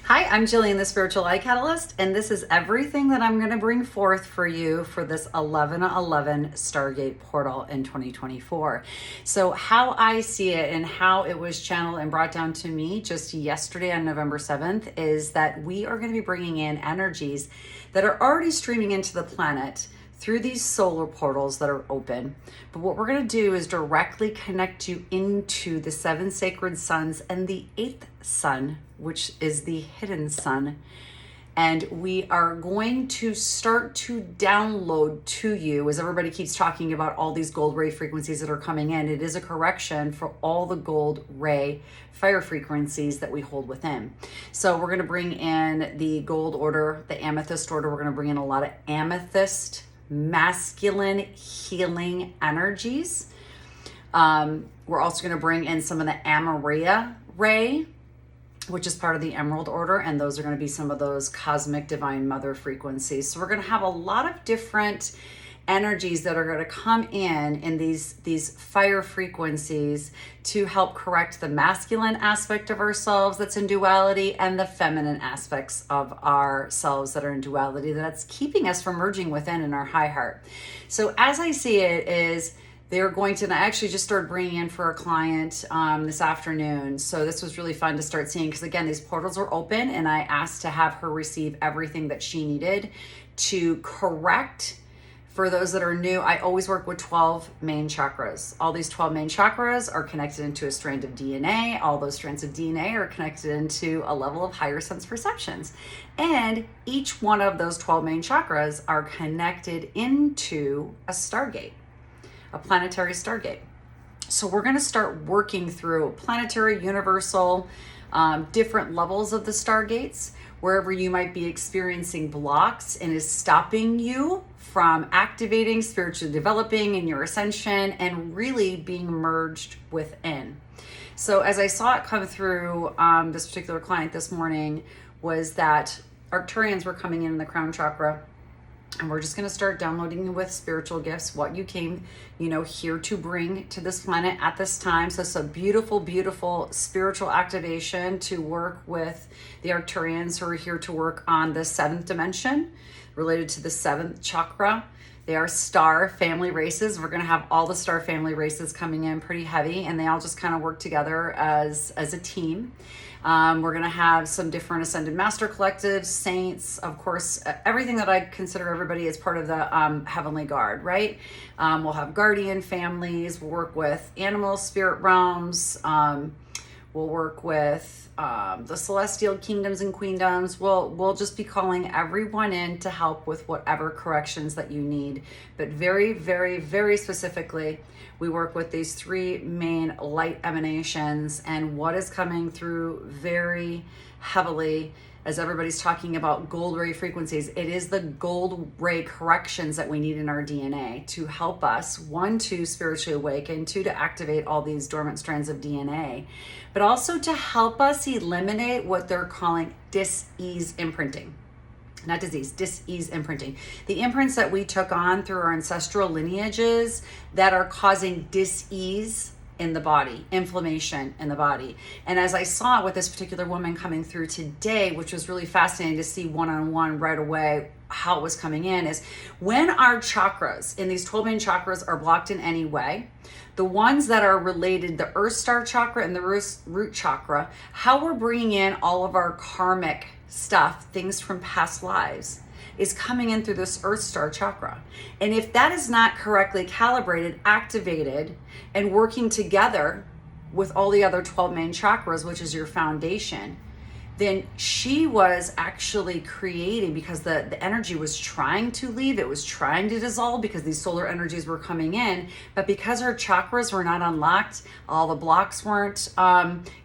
Hi, I'm Jillian, the Spiritual Eye Catalyst, and this is everything that I'm going to bring forth for you for this 11/11 Stargate portal in 2024. So how I see it and how it was channeled and brought down to me just yesterday on November 7th is that we are going to be bringing in energies that are already streaming into the planet through these solar portals that are open. But what we're going to do is directly connect you into the 7 sacred suns and the 8th sun, which is the hidden sun. And we are going to start to download to you, as everybody keeps talking about all these gold ray frequencies that are coming in. It is a correction for all the gold ray fire frequencies that we hold within. So we're going to bring in the gold order, the amethyst order. We're going to bring in a lot of amethyst masculine healing energies. We're also going to bring in some of the Amaria ray, which is part of the Emerald Order, and those are going to be some of those cosmic divine mother frequencies. So we're going to have a lot of different energies that are going to come in these fire frequencies to help correct the masculine aspect of ourselves that's in duality and the feminine aspects of ourselves that are in duality that's keeping us from merging within in our high heart. So as I see it is they're going to, and I actually just started bringing in for a client this afternoon. So this was really fun to start seeing because again, these portals are open and I asked to have her receive everything that she needed to correct. For those that are new, I always work with 12 main chakras. All these 12 main chakras are connected into a strand of DNA. All those strands of DNA are connected into a level of higher sense perceptions. And each one of those 12 main chakras are connected into a stargate, a planetary stargate. So we're going to start working through planetary, universal, different levels of the stargates, wherever you might be experiencing blocks and is stopping you from activating, spiritually developing in your ascension and really being merged within. So as I saw it come through this particular client this morning was that Arcturians were coming in the crown chakra. And we're just going to start downloading with spiritual gifts, what you came, here to bring to this planet at this time. So it's a beautiful, beautiful spiritual activation to work with the Arcturians who are here to work on the 7th dimension related to the 7th chakra. They are star family races. We're going to have all the star family races coming in pretty heavy, and they all just kind of work together as a team. We're going to have some different ascended master collectives, saints, of course, everything that I consider everybody as part of the heavenly guard, right? We'll have guardian families. We'll work with animal spirit realms. We'll work with the celestial kingdoms and queendoms. We'll just be calling everyone in to help with whatever corrections that you need. But very, very, very specifically, we work with these 3 main light emanations, and what is coming through very heavily as everybody's talking about gold ray frequencies, it is the gold ray corrections that we need in our DNA to help us, 1, to spiritually awaken, 2, to activate all these dormant strands of DNA, but also to help us eliminate what they're calling dis-ease imprinting. Not disease, dis-ease imprinting. The imprints that we took on through our ancestral lineages that are causing dis-ease in the body, inflammation in the body. And as I saw with this particular woman coming through today, which was really fascinating to see one-on-one right away how it was coming in, is when our chakras in these 12 main chakras are blocked in any way, the ones that are related, the Earth Star chakra and the root chakra, how we're bringing in all of our karmic stuff, things from past lives, is coming in through this Earth Star chakra. And if that is not correctly calibrated, activated, and working together with all the other 12 main chakras, which is your foundation, then she was actually creating, because the energy was trying to leave, it was trying to dissolve because these solar energies were coming in, but because her chakras were not unlocked, all the blocks weren't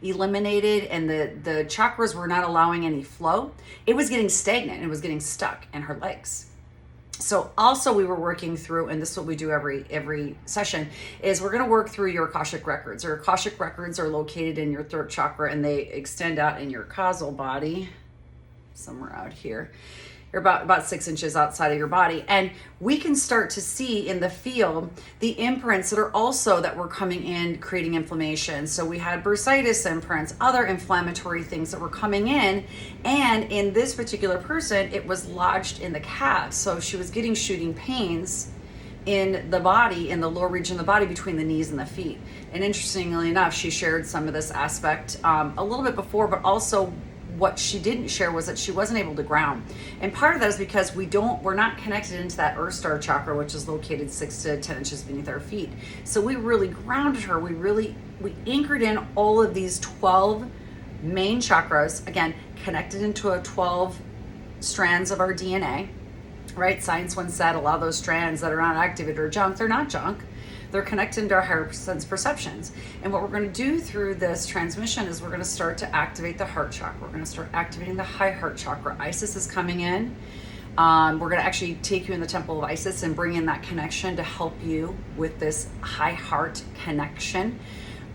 eliminated, and the chakras were not allowing any flow, it was getting stagnant, it was getting stuck in her legs. So also we were working through, and this is what we do every session, is we're going to work through your Akashic records. Your Akashic records are located in your throat chakra, and they extend out in your causal body, somewhere out here. You're about 6 inches outside of your body. And we can start to see in the field the imprints that are also that were coming in, creating inflammation. So we had bursitis imprints, other inflammatory things that were coming in. And in this particular person, it was lodged in the calves. So she was getting shooting pains in the body, in the lower region of the body between the knees and the feet. And interestingly enough, she shared some of this aspect a little bit before, but also what she didn't share was that she wasn't able to ground. And part of that is because we're not connected into that Earth Star chakra, which is located 6 to 10 inches beneath our feet. So we really grounded her. We anchored in all of these 12 main chakras, again, connected into a 12 strands of our DNA, right? Science once said a lot of those strands that are not activated are junk. They're not junk. They're connected into our higher sense perceptions. And what we're going to do through this transmission is we're going to start to activate the heart chakra. We're going to start activating the high heart chakra. Isis is coming in. We're going to actually take you in the temple of Isis and bring in that connection to help you with this high heart connection.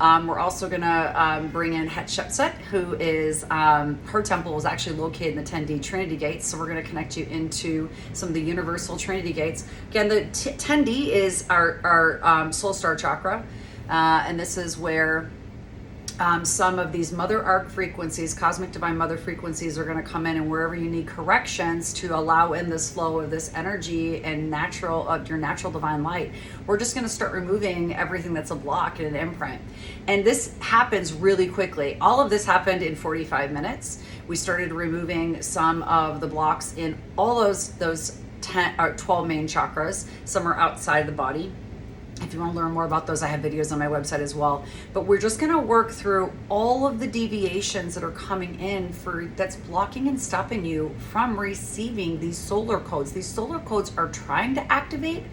We're also going to bring in Hatshepsut, who is, her temple is actually located in the 10D Trinity Gates. So we're going to connect you into some of the universal Trinity Gates. Again, the 10D is our soul star chakra. And this is where some of these mother arc frequencies, cosmic divine mother frequencies, are going to come in, and wherever you need corrections to allow in this flow of this energy and your natural divine light, we're just going to start removing everything that's a block and an imprint. And this happens really quickly. All of this happened in 45 minutes. We started removing some of the blocks in all those 12 main chakras. Some are outside the body. If you want to learn more about those, I have videos on my website as well. But we're just going to work through all of the deviations that are coming in that's blocking and stopping you from receiving these solar codes. These solar codes are trying to activate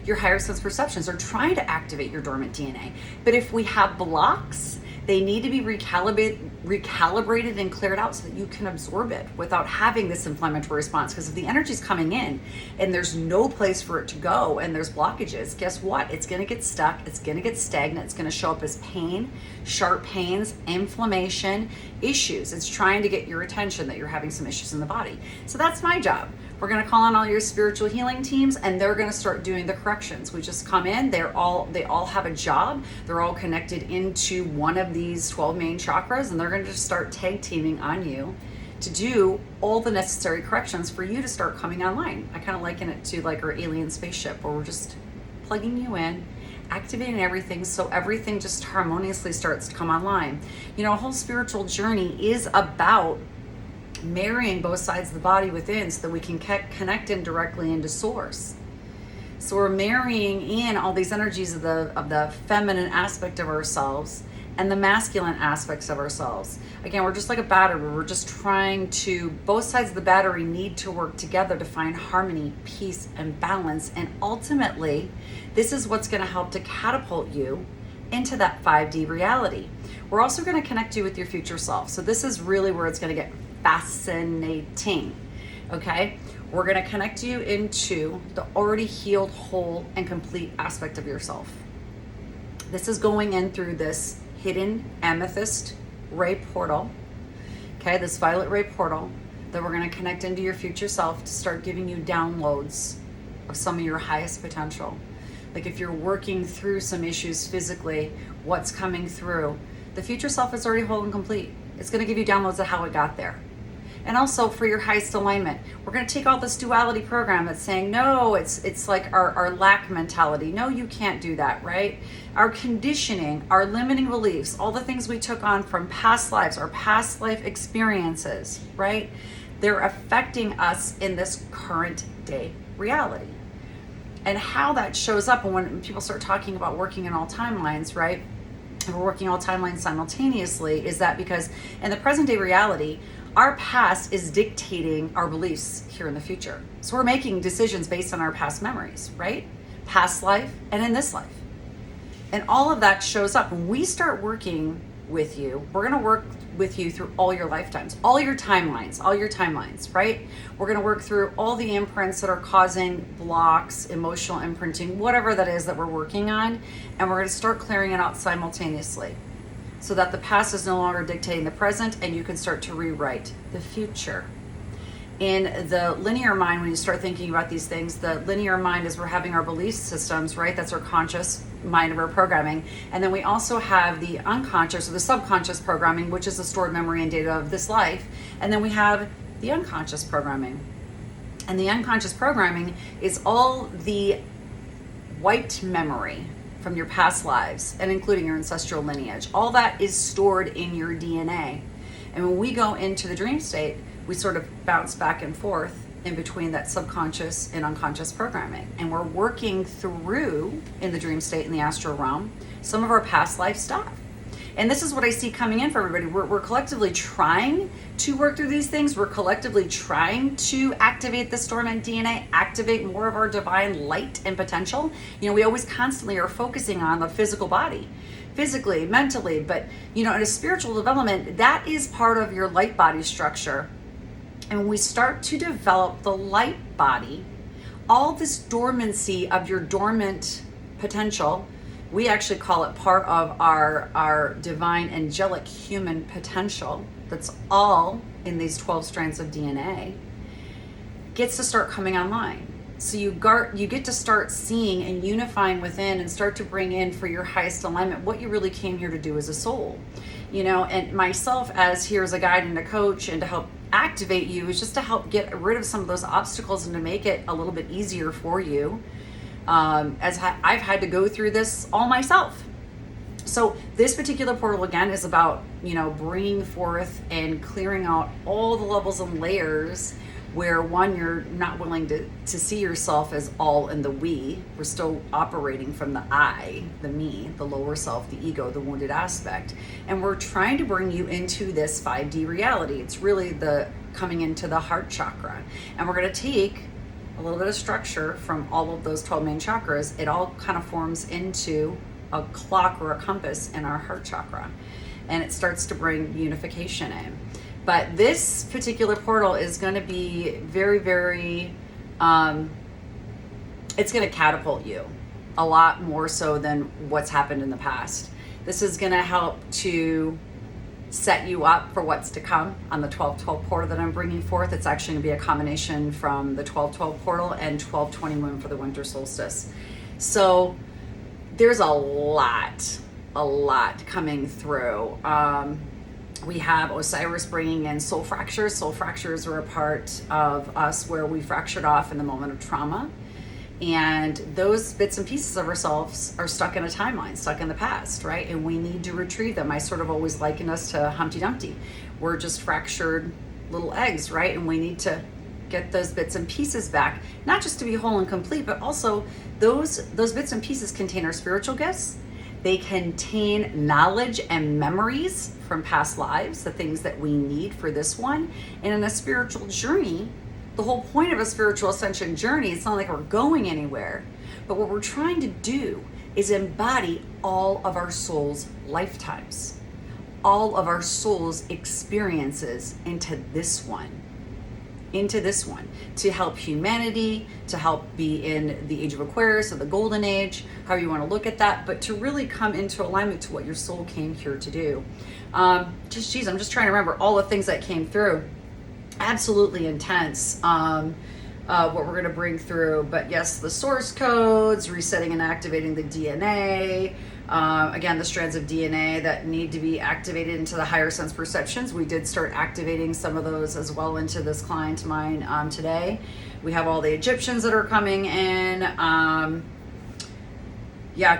your higher sense perceptions. They're trying to activate your dormant DNA. But if we have blocks, they need to be recalibrated and cleared out so that you can absorb it without having this inflammatory response. Because if the energy is coming in and there's no place for it to go and there's blockages, guess what? It's going to get stuck. It's going to get stagnant. It's going to show up as pain, sharp pains, inflammation, issues. It's trying to get your attention that you're having some issues in the body. So that's my job. We're going to call on all your spiritual healing teams, and they're going to start doing the corrections. We just come in. They all have a job. They're all connected into one of these 12 main chakras, and they're going to just start tag teaming on you to do all the necessary corrections for you to start coming online. I kind of liken it to like our alien spaceship, where we're just plugging you in, activating everything so everything just harmoniously starts to come online. You know, a whole spiritual journey is about marrying both sides of the body within so that we can connect in directly into source. So we're marrying in all these energies of the feminine aspect of ourselves and the masculine aspects of ourselves. Again, we're just like a battery. We're just trying to, both sides of the battery need to work together to find harmony, peace, and balance. And ultimately, this is what's going to help to catapult you into that 5D reality. We're also going to connect you with your future self. So this is really where it's going to get fascinating. Okay, we're going to connect you into the already healed, whole, and complete aspect of yourself. This is going in through this hidden amethyst ray portal. Okay, this violet ray portal that we're going to connect into your future self to start giving you downloads of some of your highest potential. Like if you're working through some issues physically, what's coming through, the future self is already whole and complete. It's going to give you downloads of how it got there. And also for your highest alignment, we're going to take all this duality program that's saying, no, it's like our lack mentality. No, you can't do that, right? Our conditioning, our limiting beliefs, all the things we took on from past lives, our past life experiences, right? They're affecting us in this current day reality. And how that shows up, and when people start talking about working in all timelines, right? And we're working all timelines simultaneously, is that because in the present day reality, our past is dictating our beliefs here in the future. So we're making decisions based on our past memories, right? Past life and in this life. And all of that shows up. When we start working with you, we're going to work with you through all your lifetimes, all your timelines, right? We're going to work through all the imprints that are causing blocks, emotional imprinting, whatever that is that we're working on. And we're going to start clearing it out simultaneously, so that the past is no longer dictating the present and you can start to rewrite the future. In the linear mind, when you start thinking about these things, the linear mind is we're having our belief systems, right? That's our conscious mind of our programming. And then we also have the unconscious or the subconscious programming, which is the stored memory and data of this life. And then we have the unconscious programming. And the unconscious programming is all the wiped memory from your past lives, and including your ancestral lineage. All that is stored in your DNA. And when we go into the dream state, we sort of bounce back and forth in between that subconscious and unconscious programming. And we're working through, in the dream state, in the astral realm, some of our past life stuff. And this is what I see coming in for everybody. We're collectively trying to work through these things. We're collectively trying to activate the dormant DNA, activate more of our divine light and potential. You know, we always constantly are focusing on the physical body, physically, mentally, but you know, in a spiritual development, that is part of your light body structure. And when we start to develop the light body, all this dormancy of your dormant potential, we actually call it part of our divine angelic human potential, that's all in these 12 strands of DNA, gets to start coming online. So you get to start seeing and unifying within and start to bring in for your highest alignment what you really came here to do as a soul. You know, and myself as here as a guide and a coach and to help activate you is just to help get rid of some of those obstacles and to make it a little bit easier for you. As I've had to go through this all myself. So this particular portal again is about, you know, bringing forth and clearing out all the levels and layers where one, you're not willing to see yourself as all in the we. We're still operating from the I, the me, the lower self, the ego, the wounded aspect. And we're trying to bring you into this 5D reality. It's really the coming into the heart chakra. And we're going to take a little bit of structure from all of those 12 main chakras. It all kind of forms into a clock or a compass in our heart chakra. And it starts to bring unification in. But this particular portal is going to be very, very, it's going to catapult you a lot more so than what's happened in the past. This is going to help to set you up for what's to come on the 12-12 portal that I'm bringing forth. It's actually going to be a combination from the 12-12 portal and 12-20 moon for the winter solstice. So there's a lot coming through. We have Osiris bringing in soul fractures. Soul fractures are a part of us where we fractured off in the moment of trauma. And those bits and pieces of ourselves are stuck in a timeline, stuck in the past, right? And we need to retrieve them. I sort of always liken us to Humpty Dumpty. We're just fractured little eggs, right? And we need to get those bits and pieces back, not just to be whole and complete, but also those bits and pieces contain our spiritual gifts. They contain knowledge and memories from past lives, the things that we need for this one. And in a spiritual journey, the whole point of a spiritual ascension journey, it's not like we're going anywhere, but what we're trying to do is embody all of our soul's lifetimes, all of our soul's experiences into this one, to help humanity, to help be in the age of Aquarius or the golden age, however you want to look at that, but to really come into alignment to what your soul came here to do. I'm just trying to remember all the things that came through. Absolutely intense, what we're going to bring through. But yes, the source codes, resetting and activating the DNA. Again, the strands of DNA that need to be activated into the higher sense perceptions. We did start activating some of those as well into this client of mine today. We have all the Egyptians that are coming in.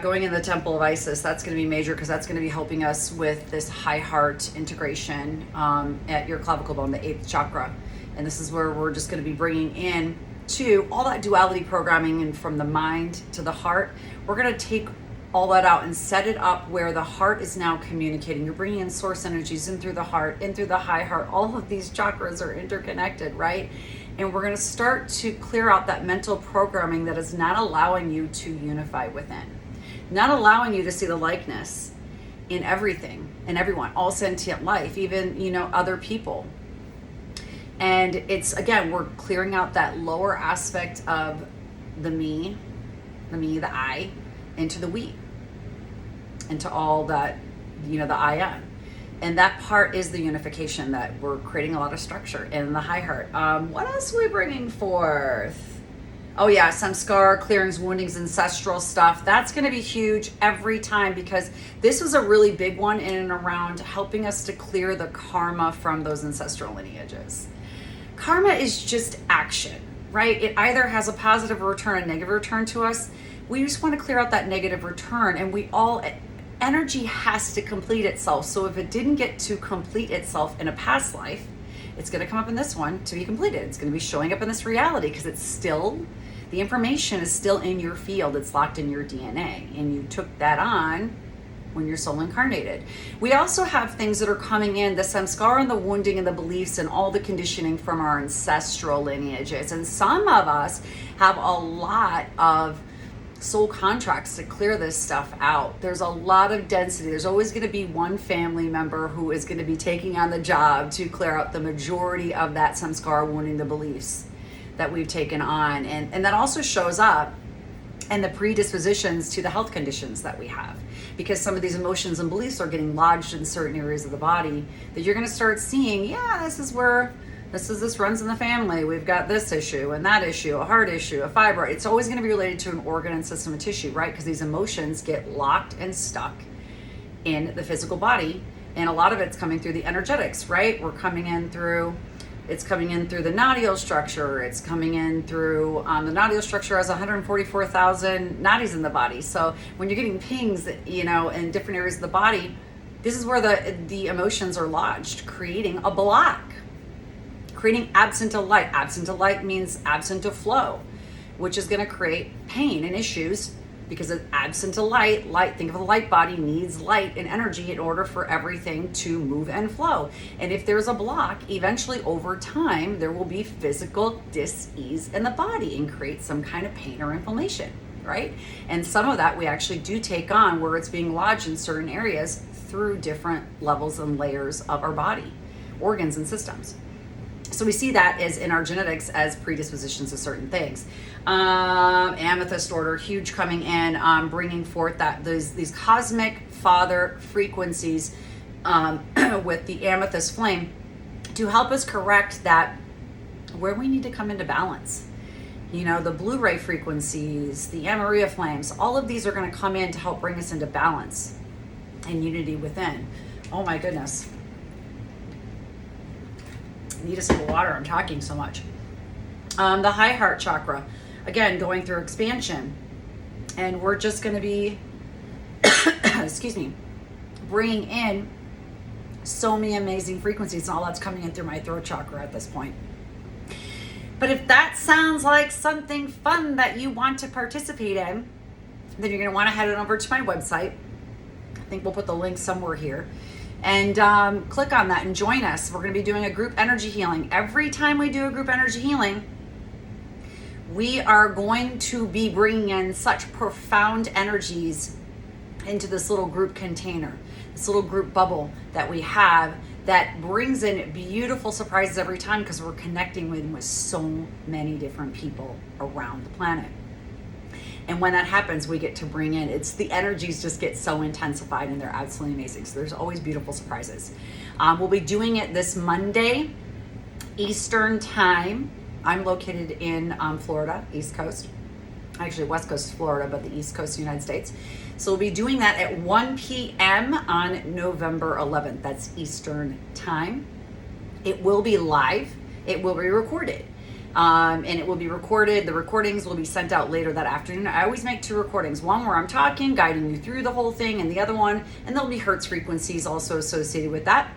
Going in the Temple of Isis, that's going to be major because that's going to be helping us with this high heart integration at your clavicle bone, the 8th chakra. And this is where we're just going to be bringing in to all that duality programming and from the mind to the heart. We're going to take all that out and set it up where the heart is now communicating. You're bringing in source energies in through the heart, in through the high heart. All of these chakras are interconnected, right? And we're going to start to clear out that mental programming that is not allowing you to unify within, not allowing you to see the likeness in everything and everyone, all sentient life, even, other people. And it's, again, we're clearing out that lower aspect of the me, the I, into the we, into all that, the I am. And that part is the unification, that we're creating a lot of structure in the high heart. What else are we bringing forth? Oh yeah, some scar clearings, woundings, ancestral stuff. That's going to be huge every time, because this was a really big one in and around helping us to clear the karma from those ancestral lineages. Karma is just action, right? It either has a positive return, a negative return to us. We just want to clear out that negative return, and energy has to complete itself. So if it didn't get to complete itself in a past life, it's going to come up in this one to be completed. It's going to be showing up in this reality, because the information is still in your field. It's locked in your DNA, and you took that on when your soul incarnated. We also have things that are coming in, the samskara and the wounding and the beliefs and all the conditioning from our ancestral lineages. And some of us have a lot of soul contracts to clear this stuff out. There's a lot of density. There's always going to be one family member who is going to be taking on the job to clear out the majority of that samskara, wounding, the beliefs that we've taken on. And that also shows up in the predispositions to the health conditions that we have, because some of these emotions and beliefs are getting lodged in certain areas of the body that you're going to start seeing, this runs in the family. We've got this issue and that issue, a heart issue, a fibroid. It's always going to be related to an organ and system of tissue, right? Because these emotions get locked and stuck in the physical body. And a lot of it's coming through the energetics, right? It's coming in through the nodule structure. It's coming in through, the nodule structure has 144,000 nadis in the body. So when you're getting pings, in different areas of the body, this is where the emotions are lodged, creating a block, creating absent of light. Absent of light means absent of flow, which is going to create pain and issues, because it's absent of light. Think of a light body, needs light and energy in order for everything to move and flow. And if there's a block, eventually over time, there will be physical dis-ease in the body and create some kind of pain or inflammation, right? And some of that we actually do take on, where it's being lodged in certain areas through different levels and layers of our body, organs and systems. So we see that as in our genetics as predispositions to certain things. Amethyst order, huge coming in, bringing forth these cosmic father frequencies with the amethyst flame to help us correct that where we need to come into balance. The blue ray frequencies, the Amaria flames, all of these are going to come in to help bring us into balance and unity within. Oh my goodness. Need a sip of water. I'm talking so much. The high heart chakra, again, going through expansion, and we're just going to be, bringing in so many amazing frequencies, and all that's coming in through my throat chakra at this point. But if that sounds like something fun that you want to participate in, then you're going to want to head on over to my website. I think we'll put the link somewhere here. And click on that and join us. We're going to be doing a group energy healing. Every time we do a group energy healing, we are going to be bringing in such profound energies into this little group container, this little group bubble that we have, that brings in beautiful surprises every time, because we're connecting with so many different people around the planet. And when that happens, we get to bring in, the energies just get so intensified, and they're absolutely amazing. So there's always beautiful surprises. We'll be doing it this Monday, Eastern time. I'm located in Florida, East Coast. Actually, West Coast of Florida, but the East Coast of the United States. So we'll be doing that at 1 p.m. on November 11th. That's Eastern time. It will be live. It will be recorded. And it will be recorded. The recordings will be sent out later that afternoon. I always make 2 recordings. One where I'm talking, guiding you through the whole thing, and the other one, and there'll be Hertz frequencies also associated with that.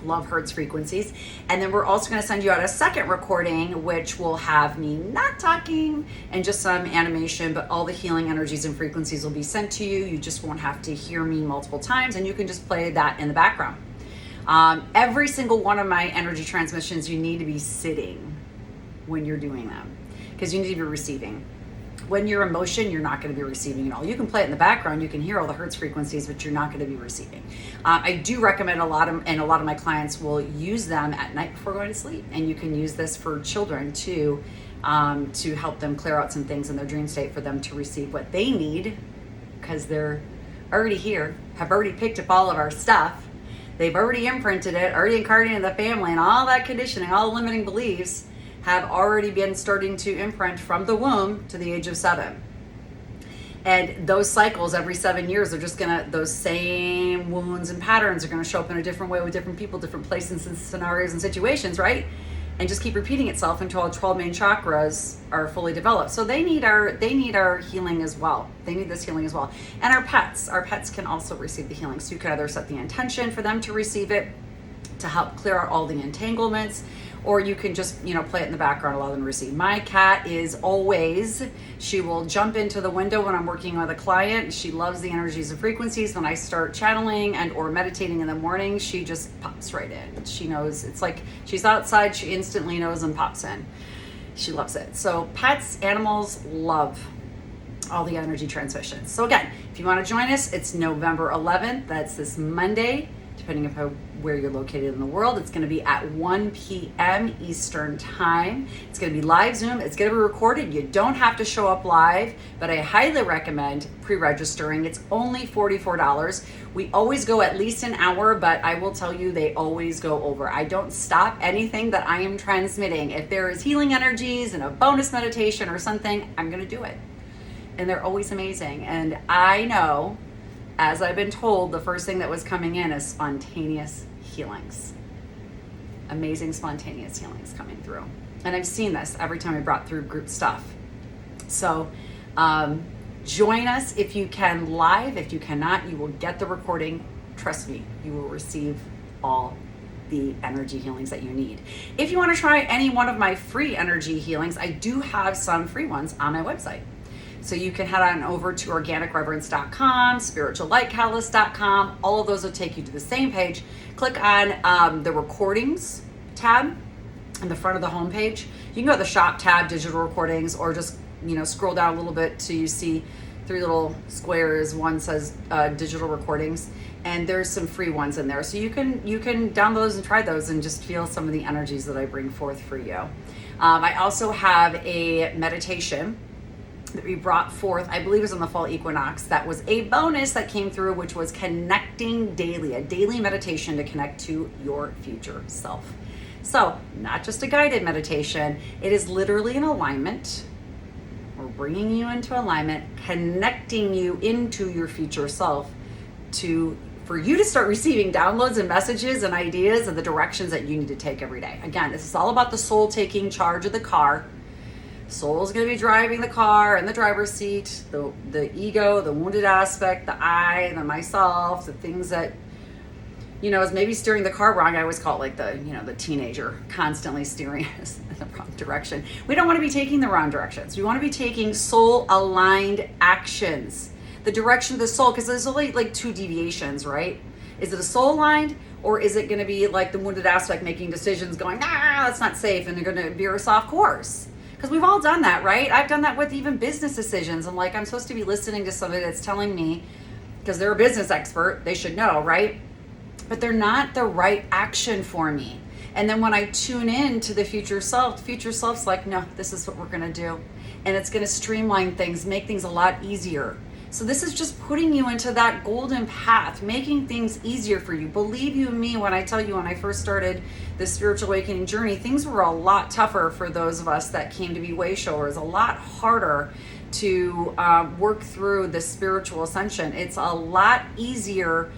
Love Hertz frequencies. And then we're also going to send you out a second recording, which will have me not talking and just some animation, but all the healing energies and frequencies will be sent to you. You just won't have to hear me multiple times, and you can just play that in the background. Every single one of my energy transmissions, you need to be sitting when you're doing them, because you need to be receiving. When you're in motion, you're not going to be receiving at all. You can play it in the background, you can hear all the Hertz frequencies, but you're not going to be receiving. I do recommend a lot of my clients will use them at night before going to sleep, and you can use this for children too, to help them clear out some things in their dream state, for them to receive what they need, because they're already here, have already picked up all of our stuff. They've already imprinted it, already incarnated in the family, and all that conditioning, all the limiting beliefs have already been starting to imprint from the womb to the age of 7. And those cycles every 7 years are just those same wounds and patterns are gonna show up in a different way with different people, different places and scenarios and situations, right? And just keep repeating itself until all 12 main chakras are fully developed. So they need our healing as well. They need this healing as well. And our pets can also receive the healing. So you can either set the intention for them to receive it to help clear out all the entanglements, or you can just, play it in the background, allow them to receive. My cat is always, she will jump into the window when I'm working with a client. She loves the energies and frequencies. When I start channeling and or meditating in the morning, she just pops right in. She knows, it's like she's outside, she instantly knows and pops in. She loves it. So pets, animals love all the energy transmissions. So again, if you want to join us, it's November 11th. That's this Monday. Depending upon where you're located in the world, it's going to be at 1 p.m. Eastern time. It's going to be live Zoom. It's going to be recorded. You don't have to show up live, but I highly recommend pre-registering. It's only $44. We always go at least an hour, but I will tell you, they always go over. I don't stop anything that I am transmitting. If there is healing energies and a bonus meditation or something, I'm going to do it. And they're always amazing. And I know, as I've been told, the first thing that was coming in is spontaneous healings. Amazing spontaneous healings coming through. And I've seen this every time I brought through group stuff. So join us if you can live. If you cannot, you will get the recording. Trust me, you will receive all the energy healings that you need. If you want to try any one of my free energy healings, I do have some free ones on my website. So you can head on over to organicreverence.com, spirituallightcatalyst.com. All of those will take you to the same page. Click on the recordings tab in the front of the homepage. You can go to the shop tab, digital recordings, or just scroll down a little bit till you see 3 little squares. One says digital recordings, and there's some free ones in there. So you can download those and try those and just feel some of the energies that I bring forth for you. I also have a meditation that we brought forth, I believe it was on the fall equinox. That was a bonus that came through, which was connecting daily, a daily meditation to connect to your future self. So not just a guided meditation, it is literally an alignment. We're bringing you into alignment, connecting you into your future self for you to start receiving downloads and messages and ideas of the directions that you need to take every day. Again, this is all about the soul taking charge of the car. Soul's going to be driving the car in the driver's seat. The ego, the wounded aspect, the I, the myself, the things that, is maybe steering the car wrong. I always call it like the teenager constantly steering us in the wrong direction. We don't want to be taking the wrong directions. We want to be taking soul aligned actions. The direction of the soul, because there's only like 2 deviations, right? Is it a soul aligned, or is it going to be like the wounded aspect making decisions going, that's not safe, and they're going to veer us off course? Because we've all done that, right? I've done that with even business decisions. I'm like, I'm supposed to be listening to somebody that's telling me, because they're a business expert, they should know, right? But they're not the right action for me. And then when I tune in to the future self's like, no, this is what we're going to do. And it's going to streamline things, make things a lot easier. So this is just putting you into that golden path, making things easier for you. Believe you me when I tell you, when I first started this spiritual awakening journey, things were a lot tougher for those of us that came to be way showers, a lot harder to work through the spiritual ascension. It's a lot easier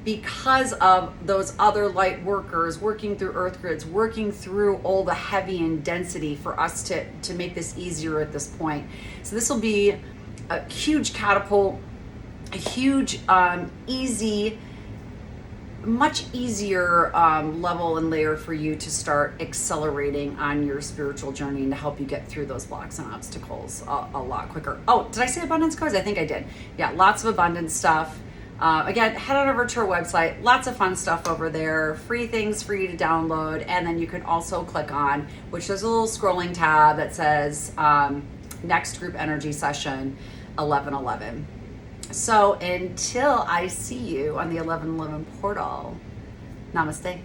because of those other light workers working through earth grids, working through all the heavy and density for us to make this easier at this point. So this will be a huge catapult, a huge, easy, much easier level and layer for you to start accelerating on your spiritual journey and to help you get through those blocks and obstacles a lot quicker. Oh, did I say abundance cards? I think I did. Yeah, lots of abundance stuff. Again, head on over to our website. Lots of fun stuff over there. Free things for you to download. And then you can also click on, which there's a little scrolling tab that says next group energy session 11/11. So until I see you on the 11/11 portal, namaste.